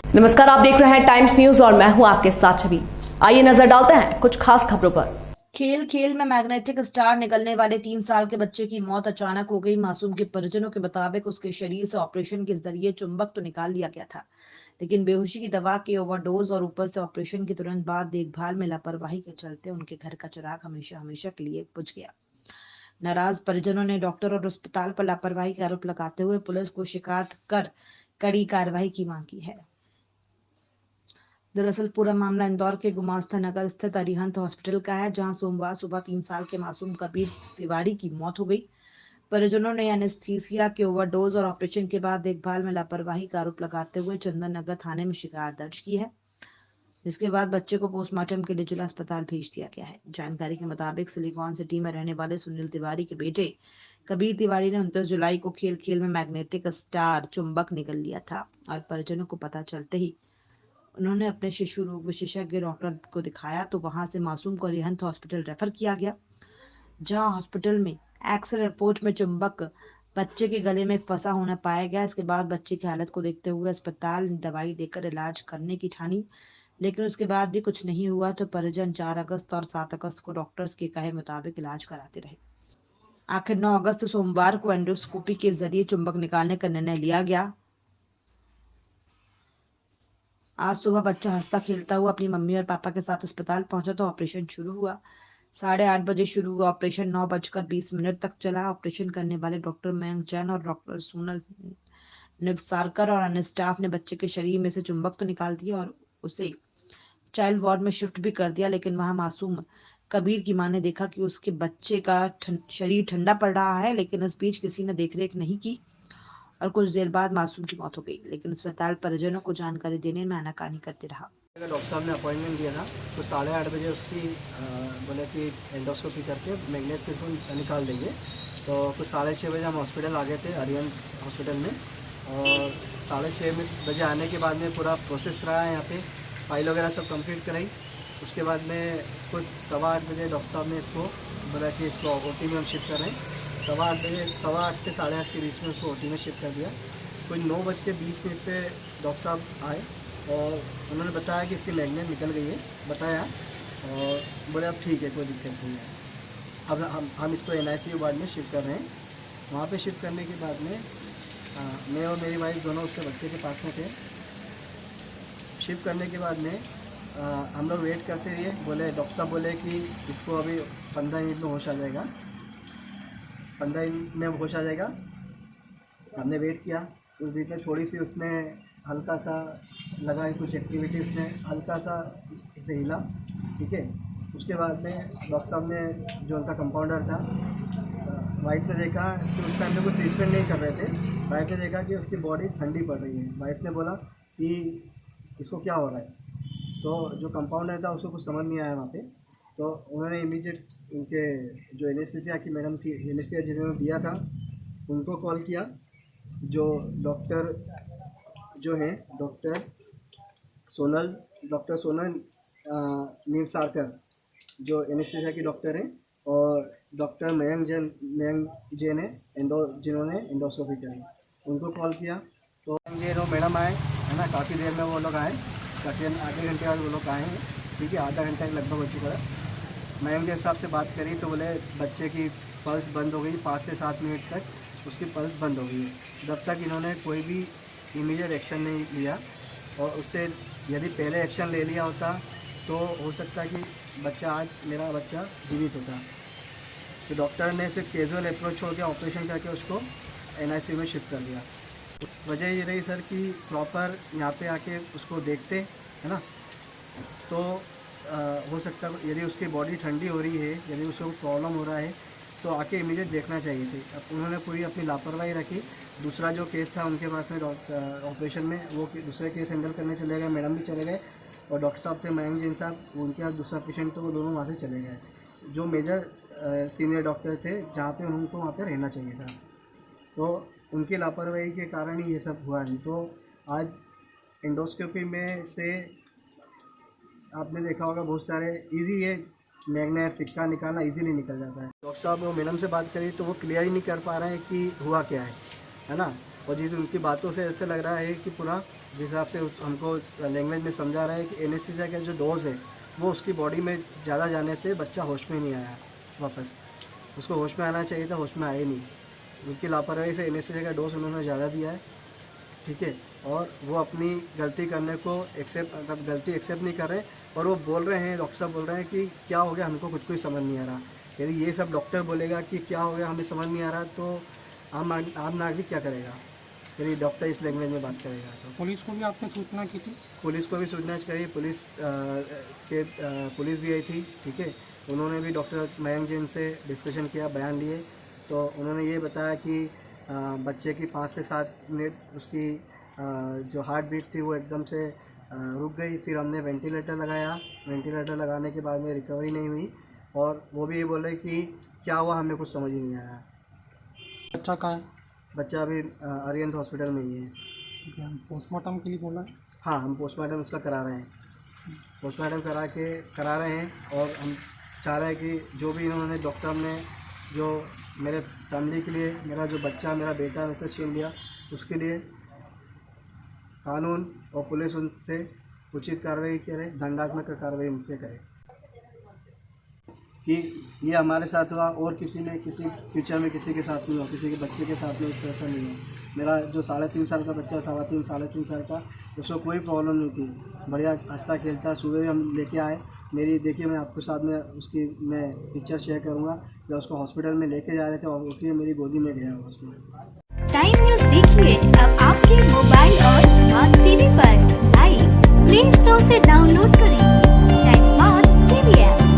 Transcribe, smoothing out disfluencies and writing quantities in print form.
नमस्कार, आप देख रहे हैं टाइम्स न्यूज और मैं हूं आपके साथ छवि। आइए नजर डालते हैं कुछ खास खबरों पर। खेल खेल में मैग्नेटिक स्टार निकलने वाले 3 साल के बच्चे की मौत अचानक हो गई। मासूम के परिजनों के मुताबिक उसके शरीर से ऑपरेशन के जरिए चुंबक तो निकाल लिया गया था, लेकिन बेहोशी की दवा के ओवरडोज और ऊपर से ऑपरेशन के तुरंत बाद देखभाल में लापरवाही के चलते उनके घर का चिराग हमेशा हमेशा के लिए बुझ गया। नाराज परिजनों ने डॉक्टर और अस्पताल पर लापरवाही का आरोप लगाते हुए पुलिस को शिकायत कर कड़ी कार्रवाई की मांग की है। दरअसल पूरा मामला इंदौर के गुमास्ता नगर स्थित अरिहंत हॉस्पिटल का है, जहां सोमवार सुबह 3 साल के मासूम कबीर तिवारी की मौत हो गई। परिजनों ने एनेस्थीसिया के ओवरडोज और ऑपरेशन के बाद देखभाल में लापरवाही का आरोप लगाते हुए चंदन नगर थाने में शिकायत दर्ज की है, जिसके बाद बच्चे को पोस्टमार्टम के लिए जिला अस्पताल भेज दिया गया है। जानकारी के मुताबिक सिलिकॉन सिटी में रहने वाले सुनील तिवारी के बेटे कबीर तिवारी ने 29 जुलाई को खेल खेल में मैग्नेटिक स्टार चुंबक निकल लिया था और परिजनों को पता चलते ही उन्होंने अपने शिशु रोग विशेषज्ञ डॉक्टर को दिखाया, तो वहां से मासूम को अरिहंत हॉस्पिटल रेफर किया गया, जहां हॉस्पिटल में एक्सरे रिपोर्ट में चुंबक बच्चे के गले में फंसा होना पाया गया। इसके बाद बच्चे की हालत को देखते हुए अस्पताल ने दवाई देकर इलाज करने की ठानी, लेकिन उसके बाद भी कुछ नहीं हुआ, तो परिजन 4 अगस्त और 7 अगस्त को डॉक्टर्स के कहे मुताबिक इलाज कराते रहे। आखिर 9 अगस्त सोमवार को एंडोस्कोपी के जरिए चुंबक निकालने का निर्णय लिया गया। आज सुबह बच्चा हंसता खेलता हुआ अपनी मम्मी और पापा के साथ अस्पताल पहुंचा तो ऑपरेशन शुरू हुआ। 8:30 बजे शुरू हुआ ऑपरेशन 9:20 तक चला। ऑपरेशन करने वाले डॉक्टर मयंक जैन और डॉक्टर सोनल निवसारकर और अन्य स्टाफ ने बच्चे के शरीर में से चुंबक तो निकाल दिया और उसे चाइल्ड वार्ड में शिफ्ट भी कर दिया, लेकिन वहां मासूम कबीर की मां ने देखा कि उसके बच्चे का शरीर ठंडा पड़ रहा है, लेकिन इस बीच किसी ने देखरेख नहीं की और कुछ देर बाद मासूम की मौत हो गई, लेकिन अस्पताल परिजनों को जानकारी देने में आनाकानी करते रहा। डॉक्टर साहब ने अपॉइंटमेंट दिया था तो 8:30 बजे उसकी बोले कि एंडोस्कोपी करके मैग्नेट के थ्रू निकाल देंगे। तो कुछ 6:30 बजे हम हॉस्पिटल आ गए थे, आर्यन हॉस्पिटल में। और 6:30 बजे आने के बाद में पूरा प्रोसेस कराया, यहाँ पे फाइल वगैरह सब कंप्लीट कराई। उसके बाद में कुछ 7:15 बजे डॉक्टर साहब ने इसको बोला कि इसको OT में हम शिफ्ट कर रहे हैं। 8:15 से 8:30 के बीच में उसको OT में शिफ्ट कर दिया। कोई 9:20 पे डॉक्टर साहब आए और उन्होंने बताया कि इसकी मैग्नेट निकल गई है, बताया, और बोले अब ठीक है, कोई दिक्कत नहीं है। अब हम इसको NICU वार्ड में शिफ्ट कर रहे हैं। वहाँ पे शिफ्ट करने के बाद में मैं और मेरी वाइफ दोनों उससे बच्चे के पास में थे। शिफ्ट करने के बाद में हम लोग वेट करते रहिए। बोले डॉक्टर साहब बोले कि इसको अभी 15 मिनट में होश आ जाएगा, 15 मिनट में होश आ जाएगा। हमने वेट किया। उस बीच में थोड़ी सी उसने हल्का सा लगा, कुछ एक्टिविटी उसने हल्का सा ऐसे हिला, ठीक है। उसके बाद में डॉक्टर साहब ने, जो उनका कंपाउंडर था, वाइफ ने देखा कि उस टाइम में कोई ट्रीटमेंट नहीं कर रहे थे। वाइफ ने देखा कि उसकी बॉडी ठंडी पड़ रही है। वाइफ ने बोला कि इसको क्या हो रहा है। तो जो कंपाउंडर था उसको कुछ समझ नहीं आया वहाँ पे। तो उन्होंने इमीडिएट उनके जो एनेस्थीसिया की मैडम थी, एनेस्थीसिया जिन्होंने दिया था, उनको कॉल किया। जो डॉक्टर जो है डॉक्टर सोनल निवसारकर, जो एनेस्थीसिया की डॉक्टर हैं, और डॉक्टर मयंक जैन है जिन्होंने एंडोस्कोपी करी, उनको कॉल किया। तो मयंक जैन और मैडम आए, है ना, काफ़ी देर में वो लोग आए, तकरीबन आधे घंटे बाद वो लोग आए हैं, ठीक है, आधा घंटा लगभग हो चुका है। मयंक के हिसाब से बात करी तो बोले बच्चे की पल्स बंद हो गई, 5 से 7 मिनट तक उसकी पल्स बंद हो गई है। जब तक इन्होंने कोई भी इमीडिएट एक्शन नहीं लिया, और उससे यदि पहले एक्शन ले लिया होता तो हो सकता है कि मेरा बच्चा जीवित होता। तो डॉक्टर ने सिर्फ कैजुअल अप्रोच छोड़ के ऑपरेशन करके उसको NICU में शिफ्ट कर दिया। वजह ये रही सर कि प्रॉपर यहाँ पे आके उसको देखते, है ना, तो हो सकता है यदि उसकी बॉडी ठंडी हो रही है, यदि उसको प्रॉब्लम हो रहा है, तो आके इमीडिएट देखना चाहिए थे। अब उन्होंने पूरी अपनी लापरवाही रखी। दूसरा जो केस था उनके पास में ऑपरेशन में, वो दूसरे केस हैंडल करने चले गए, मैडम भी चले गए, और डॉक्टर साहब थे मयंक जैन साहब, उनके पास दूसरा पेशेंट, तो वो दोनों वहाँ से चले गए। जो मेजर सीनियर डॉक्टर थे, जहाँ पे उनको वहाँ पे रहना चाहिए था, तो उनकी लापरवाही के कारण ही ये सब हुआ। नहीं तो आज एंडोस्कोपी में से आपने देखा होगा बहुत सारे इजी है, मैग्नेट सिक्का निकालना इजीली निकल जाता है। डॉक्टर साहब वो मैडम से बात करी तो वो क्लियर ही नहीं कर पा रहे हैं कि हुआ क्या है ना। और जिस उनकी बातों से ऐसा लग रहा है कि पूरा जिस हिसाब से हमको लैंग्वेज में समझा रहा है कि एनेस्थीसिया का जो डोज है वो उसकी बॉडी में ज़्यादा जाने से बच्चा होश में नहीं आया वापस। उसको होश में आना चाहिए था, होश में आए नहीं। उनकी लापरवाही से एनेस्थीसिया का डोज उन्होंने ज़्यादा दिया है, ठीक है। और वो अपनी गलती करने को मतलब गलती एक्सेप्ट नहीं कर रहे और वो बोल रहे हैं, डॉक्टर साहब बोल रहे हैं कि क्या हो गया हमको कुछ कोई समझ नहीं आ रहा। यदि ये सब डॉक्टर बोलेगा कि क्या हो गया हमें समझ नहीं आ रहा तो आम नागरिक क्या करेगा? यदि डॉक्टर इस लैंग्वेज में बात करेगा तो। पुलिस को भी आपने सूचना की थी? पुलिस को भी सूचना करी, पुलिस भी आई थी, ठीक है। उन्होंने भी डॉक्टर मयंक जैन से डिस्कशन किया, बयान लिए, तो उन्होंने ये बताया कि बच्चे की 5 से 7 मिनट उसकी जो हार्ट बीट थी वो एकदम से रुक गई। फिर हमने वेंटिलेटर लगाया, वेंटिलेटर लगाने के बाद में रिकवरी नहीं हुई और वो भी ये बोल रहे कि क्या हुआ हमें कुछ समझ ही नहीं आया। बच्चा कहाँ है? बच्चा अभी अरिहंत हॉस्पिटल में ही है। पोस्टमार्टम के लिए बोला है? हाँ, हम पोस्टमार्टम उसका करा रहे हैं, पोस्टमार्टम करा रहे हैं और हम चाह रहे हैं कि जो भी इन्होंने डॉक्टर ने जो मेरे फैमिली के लिए, मेरा जो बच्चा, मेरा बेटा वैसे छीन लिया, उसके लिए कानून और पुलिस उन पे उचित कार्रवाई करे, दंडात्मक कार्रवाई उनसे करे कि ये हमारे साथ हुआ और किसी में, किसी फ्यूचर में किसी के साथ नहीं हो, किसी के बच्चे के साथ में इस तरह से नहीं हो। मेरा जो 3.5 साल का बच्चा, 3.5 साढ़े 3 साल का, उसको कोई प्रॉब्लम नहीं थी, बढ़िया हंसता खेलता। सुबह भी हम लेके आए, मेरी देखिए मैं आपको साथ में उसकी मैं पिक्चर शेयर करूँगा, जब उसको हॉस्पिटल में लेके जा रहे थे और उसकी मेरी गोदी में गया उसमें। टाइम न्यूज देखिए अब आपके मोबाइल और स्मार्ट टीवी पर लाइव प्ले स्टोर से डाउनलोड करें टाइम स्मार्ट टीवी ऐप।